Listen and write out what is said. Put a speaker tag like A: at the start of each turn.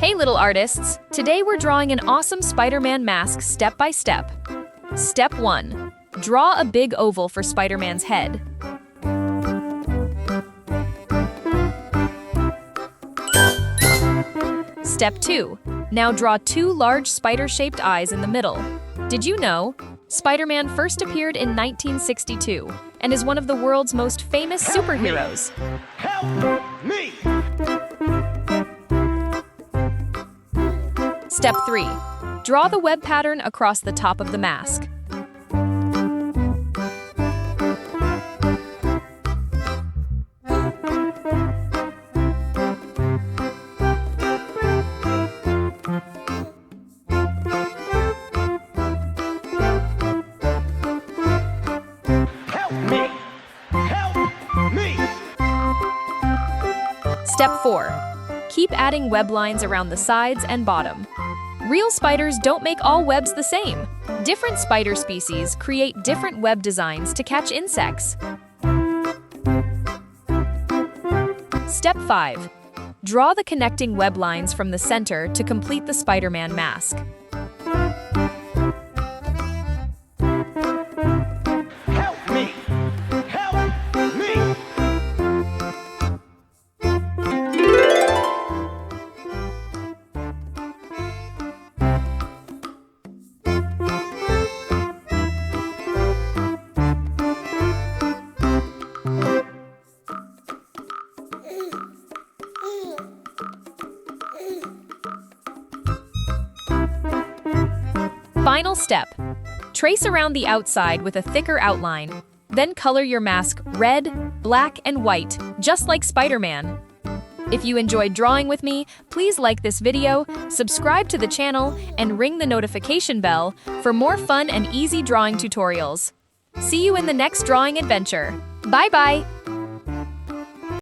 A: Hey little artists! Today we're drawing an awesome Spider-Man mask step by step. Step 1. Draw a big oval for Spider-Man's head. Step 2. Now draw 2 large spider-shaped eyes in the middle. Did you know? Spider-Man first appeared in 1962 and is one of the world's most famous superheroes.
B: Help me!
A: Step 3. Draw the web pattern across the top of the mask. Step 4. Keep adding web lines around the sides and bottom. Real spiders don't make all webs the same. Different spider species create different web designs to catch insects. Step 5. Draw the connecting web lines from the center to complete the Spider-Man mask. Final step. Trace around the outside with a thicker outline. Then color your mask red, black, and white, just like Spider-Man. If you enjoyed drawing with me, please like this video, subscribe to the channel, and ring the notification bell for more fun and easy drawing tutorials. See you in the next drawing adventure. Bye-bye!